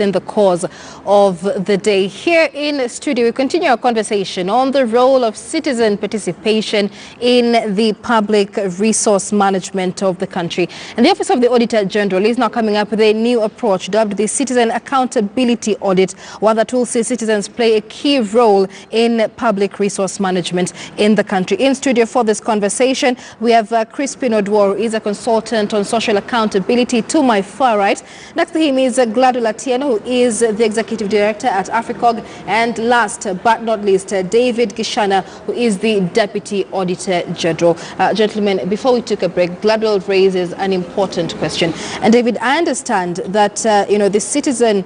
in the course of the day. Here in the studio, we continue our conversation on the role of citizen participation in the public resource management of the country. And the Office of the Auditor General is now coming up with a new approach dubbed the Citizen Accountability Audit, one that will see citizens play a key role in public resource management in the country. In studio for this conversation, we have Crispin Odwor, who is a consultant on social accountability to my far right. Next to him is Gladwell Atieno, who is the Executive Director at AFRICOG, and last but not least, David Gishana, who is the Deputy Auditor General. Gentlemen, before we took a break, Gladwell raises an important question. And David, I understand that the citizen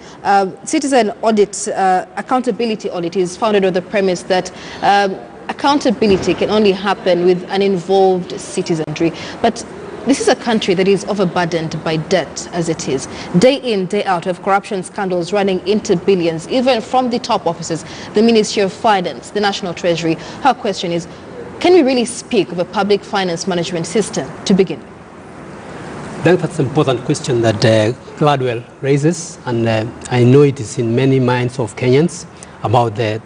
audit, accountability audit is founded on the premise that accountability can only happen with an involved citizenry. But this is a country that is overburdened by debt as it is. Day in, day out, we have corruption scandals running into billions, even from the top offices, the Ministry of Finance, the National Treasury. Her question is, can we really speak of a public finance management system to begin? That's an important question that Gladwell raises, and I know it is in many minds of Kenyans about the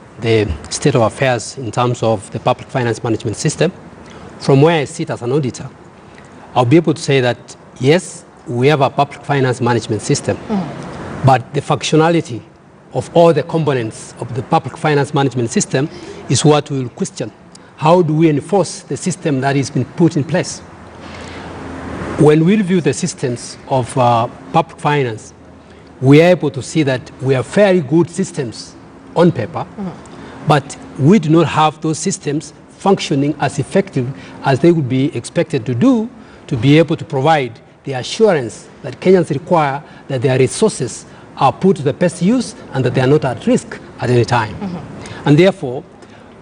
state of affairs in terms of the public finance management system. From where I sit as an auditor, I'll be able to say that, yes, we have a public finance management system, but the functionality of all the components of the public finance management system is what we will question. How do we enforce the system that has been put in place? When we review the systems of public finance, we are able to see that we have very good systems on paper, but we do not have those systems functioning as effective as they would be expected to do to be able to provide the assurance that Kenyans require that their resources are put to the best use and that they are not at risk at any time. And therefore,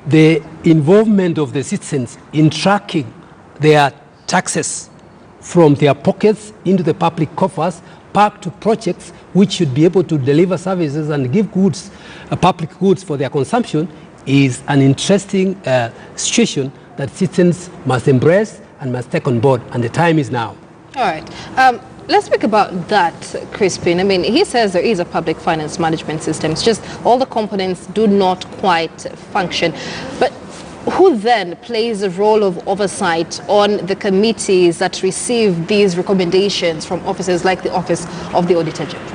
the involvement of the citizens in tracking their taxes from their pockets into the public coffers back to projects which should be able to deliver services and give goods, public goods for their consumption, is an interesting situation that citizens must embrace and must take on board, and the time is now. All right. Let's speak about that, Crispin. I mean, he says there is a public finance management system. It's just all the components do not quite function. But who then plays a role of oversight on the committees that receive these recommendations from offices like the Office of the Auditor General?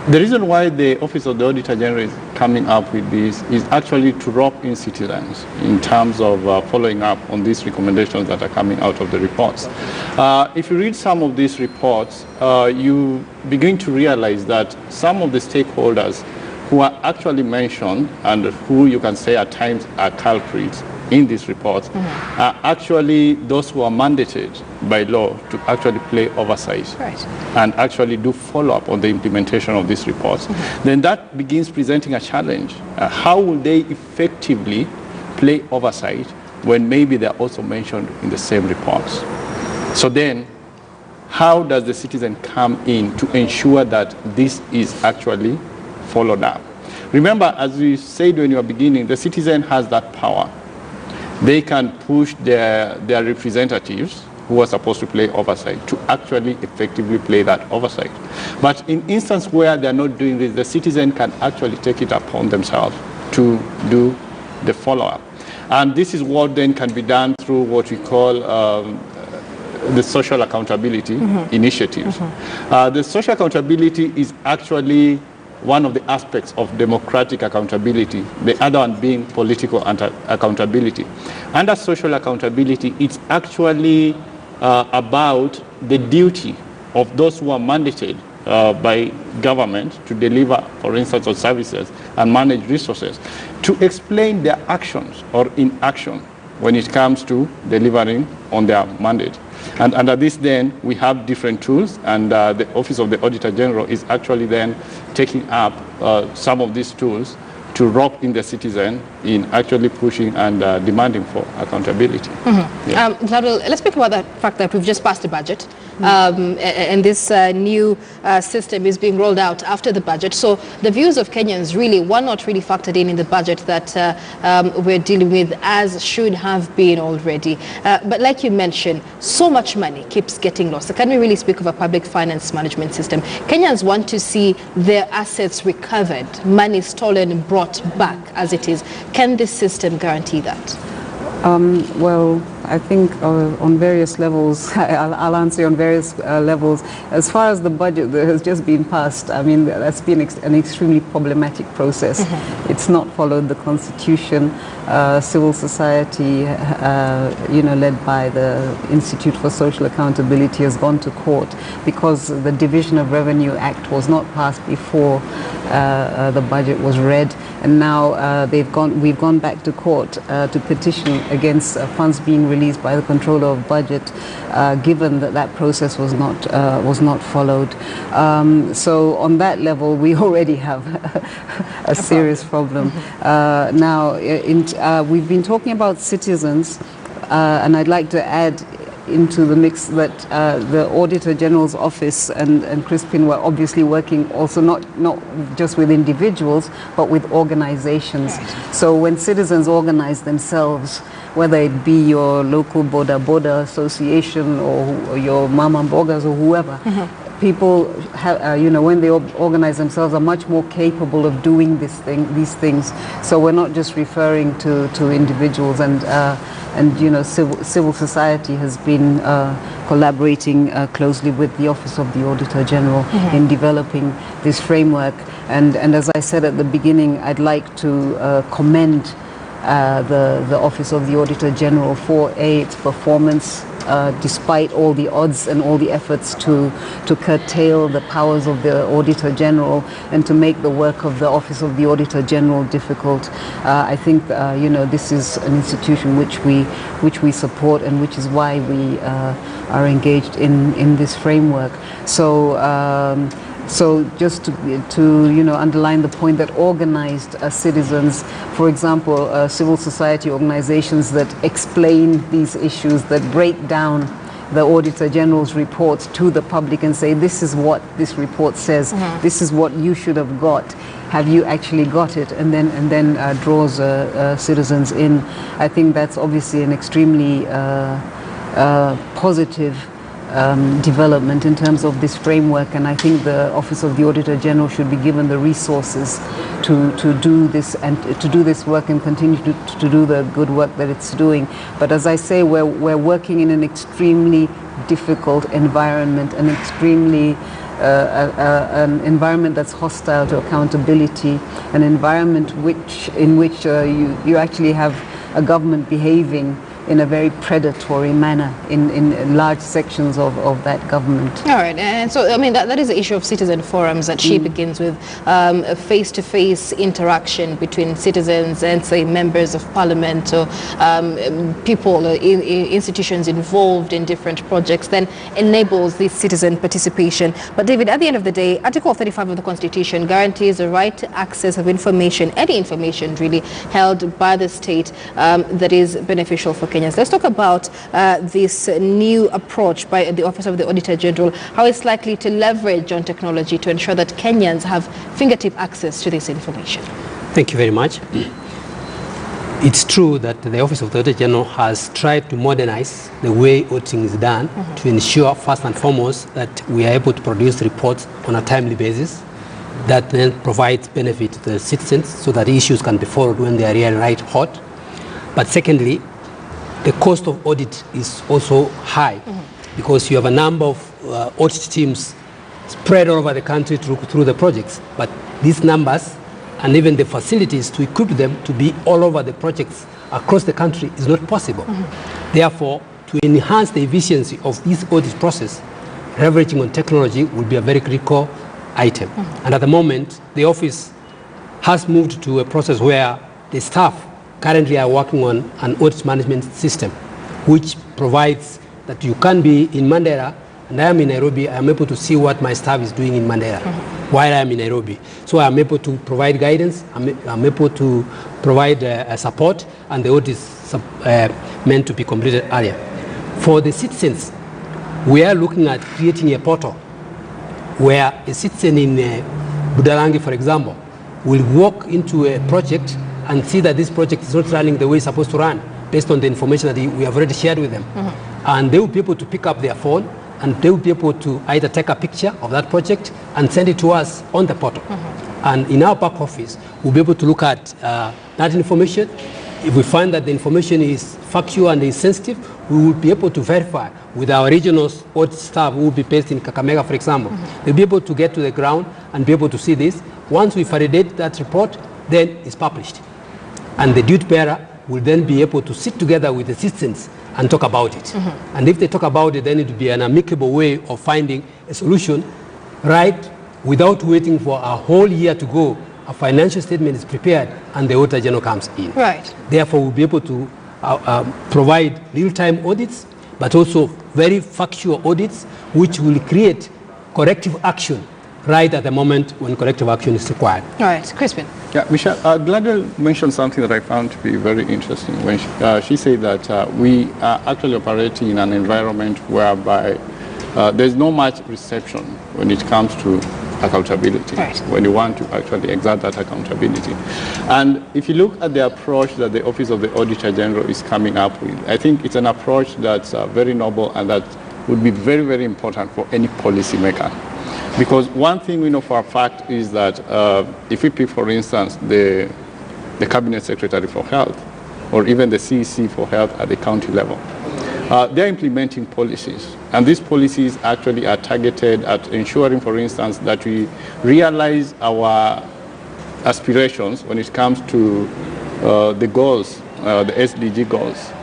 The reason why the Office of the Auditor General is coming up with this is actually to rope in citizens in terms of following up on these recommendations that are coming out of the reports. If you read some of these reports, you begin to realize that some of the stakeholders who are actually mentioned and who you can say at times are culprits in these reports are actually those who are mandated by law to actually play oversight and actually do follow-up on the implementation of these reports. Then that begins presenting a challenge. How will they effectively play oversight when maybe they're also mentioned in the same reports? So then, how does the citizen come in to ensure that this is actually followed up? Remember, as we said when you were beginning, the citizen has that power. They can push their representatives who are supposed to play oversight to actually effectively play that oversight. But in instances where they're not doing this, the citizen can actually take it upon themselves to do the follow-up. And this is what then can be done through what we call the social accountability initiatives. The social accountability is actually one of the aspects of democratic accountability, the other one being political accountability. Under social accountability, it's actually about the duty of those who are mandated by government to deliver, for instance, on services and manage resources, to explain their actions or inaction when it comes to delivering on their mandate. And under this then, we have different tools, and the Office of the Auditor General is actually then taking up some of these tools to rope in the citizen in actually pushing and demanding for accountability. Gladwell, let's speak about the fact that we've just passed the budget. and this new system is being rolled out after the budget. So the views of Kenyans really were not really factored in the budget that we're dealing with, as should have been already. But like you mentioned, so much money keeps getting lost. So can we really speak of a public finance management system? Kenyans want to see their assets recovered, money stolen and brought back as it is. Can this system guarantee that? Well, I think on various levels, I'll answer on various levels. As far as the budget that has just been passed, I mean, that's been an extremely problematic process. It's not followed the constitution. Civil society, led by the Institute for Social Accountability, has gone to court because the Division of Revenue Act was not passed before the budget was read, and now we've gone back to court to petition against funds being released by the Controller of Budget, given that process was not followed. So on that level, we already have a serious problem. Now, we've been talking about citizens, and I'd like to add into the mix that the Auditor General's office and Crispin were obviously working also not just with individuals, but with organizations. Right. So when citizens organize themselves, whether it be your local Boda association or your Mama Mbogas or whoever, people have, when they organize themselves, are much more capable of doing these things. So we're not just referring to individuals, and civil society has been collaborating closely with the Office of the Auditor General in developing this framework. And as I said at the beginning, I'd like to commend the Office of the Auditor General for its performance, despite all the odds and all the efforts to curtail the powers of the Auditor General and to make the work of the Office of the Auditor General difficult. I think this is an institution which we support, and which is why we are engaged in this framework. So just to underline the point that organized citizens, for example, civil society organizations that explain these issues, that break down the Auditor General's reports to the public and say, this is what this report says, this is what you should have got. Have you actually got it? And then draws citizens in. I think that's obviously an extremely positive development in terms of this framework, and I think the Office of the Auditor General should be given the resources to do this and to do this work and continue to do the good work that it's doing. But as I say, we're working in an extremely difficult environment, an extremely an environment that's hostile to accountability, an environment in which you actually have a government behaving in a very predatory manner in large sections of that government. All right, and so I mean that is the issue of citizen forums, that she begins with a face-to-face interaction between citizens and, say, members of parliament or people, institutions involved in different projects, then enables this citizen participation. But David, at the end of the day, Article 35 of the Constitution guarantees the right to access of information, any information really held by the state that is beneficial for Kenyans. Let's talk about this new approach by the Office of the Auditor General, how it's likely to leverage on technology to ensure that Kenyans have fingertip access to this information. Thank you very much. It's true that the Office of the Auditor General has tried to modernize the way auditing is done to ensure, first and foremost, that we are able to produce reports on a timely basis that then provides benefit to the citizens so that issues can be followed when they are really right hot. But secondly, the cost of audit is also high because you have a number of audit teams spread all over the country through the projects. But these numbers and even the facilities to equip them to be all over the projects across the country is not possible. Therefore, to enhance the efficiency of this audit process, leveraging on technology will be a very critical item. And at the moment, the office has moved to a process where the staff currently are working on an audit management system, which provides that you can be in Mandera and I am in Nairobi. I am able to see what my staff is doing in Mandera while I am in Nairobi. So I am able to provide guidance, I'm able to provide support, and the audit is meant to be completed earlier. For the citizens, we are looking at creating a portal where a citizen in Budalangi, for example, will walk into a project and see that this project is not running the way it's supposed to run based on the information that we have already shared with them. And they will be able to pick up their phone and they will be able to either take a picture of that project and send it to us on the portal. And in our back office, we'll be able to look at that information. If we find that the information is factual and is sensitive, we will be able to verify with our regional audit staff who will be based in Kakamega, for example. They'll be able to get to the ground and be able to see this. Once we validate that report, then it's published. And the duty bearer will then be able to sit together with the citizens and talk about it. And if they talk about it, then it will be an amicable way of finding a solution, right, without waiting for a whole year to go. A financial statement is prepared and the Auditor General comes in. Right. Therefore, we'll be able to provide real-time audits, but also very factual audits, which will create corrective action right at the moment when corrective action is required. All right, Crispin. Yeah, Michelle, Gladwell mentioned something that I found to be very interesting when she said that we are actually operating in an environment whereby there's not much reception when it comes to accountability, right, when you want to actually exert that accountability. And if you look at the approach that the Office of the Auditor General is coming up with, I think it's an approach that's very noble and that would be very, very important for any policymaker. Because one thing we know for a fact is that if we pick, for instance, the Cabinet Secretary for Health, or even the CEC for Health at the county level, they're implementing policies. And these policies actually are targeted at ensuring, for instance, that we realize our aspirations when it comes to the goals, the SDG goals.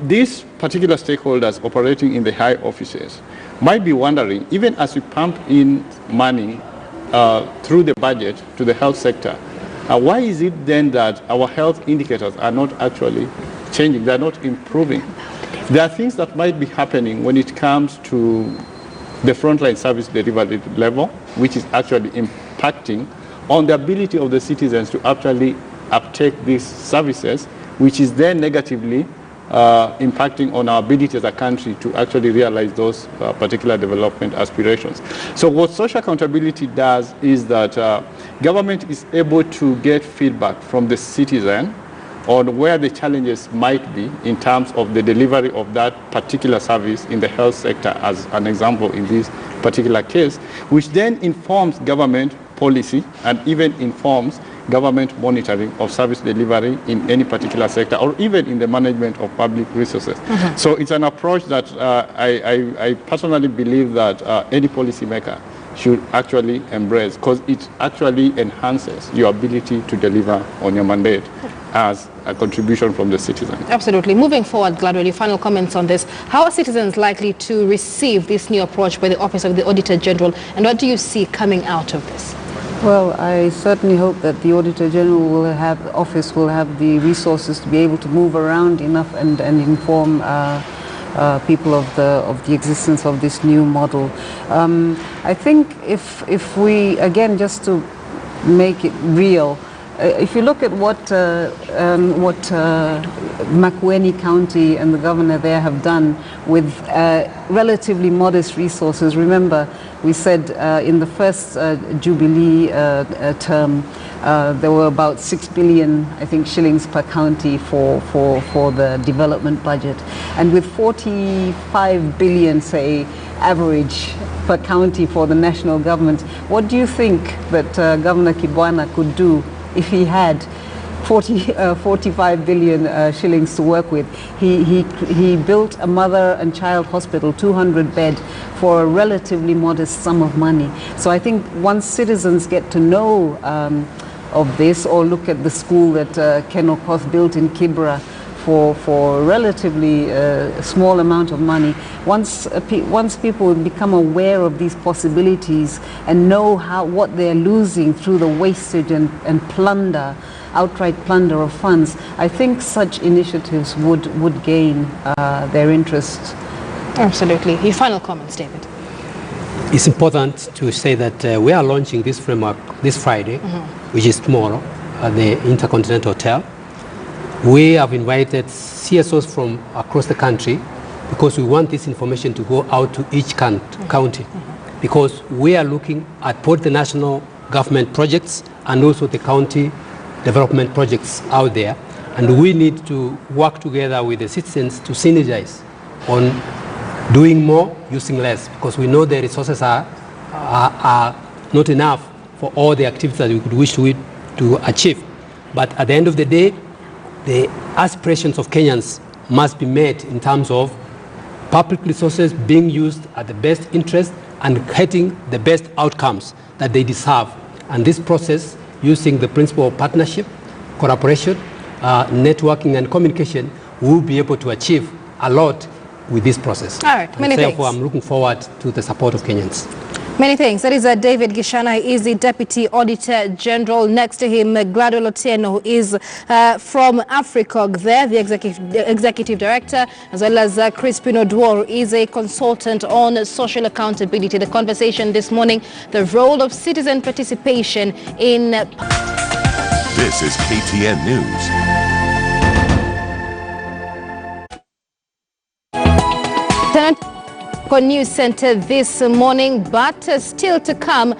These particular stakeholders operating in the high offices might be wondering, even as we pump in money through the budget to the health sector, why is it then that our health indicators are not actually changing, they're not improving? There are things that might be happening when it comes to the frontline service delivery level, which is actually impacting on the ability of the citizens to actually uptake these services, which is then negatively impacting on our ability as a country to actually realize those particular development aspirations. So what social accountability does is that government is able to get feedback from the citizen on where the challenges might be in terms of the delivery of that particular service in the health sector, as an example in this particular case, which then informs government policy and even informs government monitoring of service delivery in any particular sector, or even in the management of public resources. So it's an approach that I personally believe that any policymaker should actually embrace, because it actually enhances your ability to deliver on your mandate as a contribution from the citizen. Absolutely. Moving forward, Gladwell, your final comments on this. How are citizens likely to receive this new approach by the Office of the Auditor General, and what do you see coming out of this? Well, I certainly hope that the Auditor General office will have the resources to be able to move around enough and inform people of the existence of this new model. I think if we, again, just to make it real, if you look at what Makueni County and the governor there have done with relatively modest resources, remember we said in the first Jubilee term there were about 6 billion, I think, shillings per county for the development budget, and with 45 billion, say, average per county for the national government, what do you think that Governor Kibwana could do if he had 45 billion shillings to work with? He built a mother and child hospital, 200 bed, for a relatively modest sum of money. So I think once citizens get to know of this, or look at the school that Ken Okoth built in Kibra for a relatively small amount of money, once people become aware of these possibilities and know what they're losing through the wastage and plunder, outright plunder of funds, I think such initiatives would gain their interest. Absolutely. Your final comments, David. It's important to say that we are launching this framework this Friday, which is tomorrow, at the Intercontinental Hotel. We have invited CSOs from across the country because we want this information to go out to each county, because we are looking at both the national government projects and also the county development projects out there, and we need to work together with the citizens to synergize on doing more, using less, because we know the resources are not enough for all the activities that we could wish to achieve. But at the end of the day, the aspirations of Kenyans must be met in terms of public resources being used at the best interest and getting the best outcomes that they deserve. And this process, using the principle of partnership, cooperation, networking and communication, will be able to achieve a lot with this process. All right, many thanks. Therefore, I'm looking forward to the support of Kenyans. Many thanks. That is David Gishana. He is the Deputy Auditor General. Next to him, Gladwell Otieno, who is from AFRICOG there, the Executive Director, as well as Crispin Oduor, who is a consultant on social accountability. The conversation this morning, the role of citizen participation in... This is KTN News. News Center this morning, but still to come.